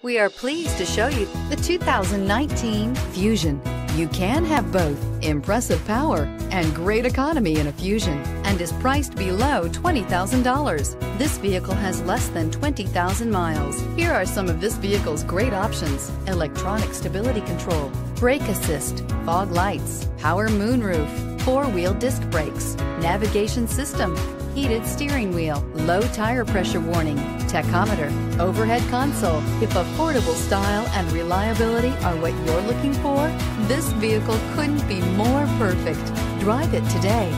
We are pleased to show you the 2019 Fusion. You can have both impressive power and great economy in a Fusion and is priced below $20,000. This vehicle has less than 20,000 miles. Here are some of this vehicle's great options: electronic stability control, brake assist, fog lights, power moonroof, four-wheel disc brakes, navigation system, heated steering wheel, low tire pressure warning, tachometer, overhead console. If affordable style and reliability are what you're looking for, this vehicle couldn't be more perfect. Drive it today.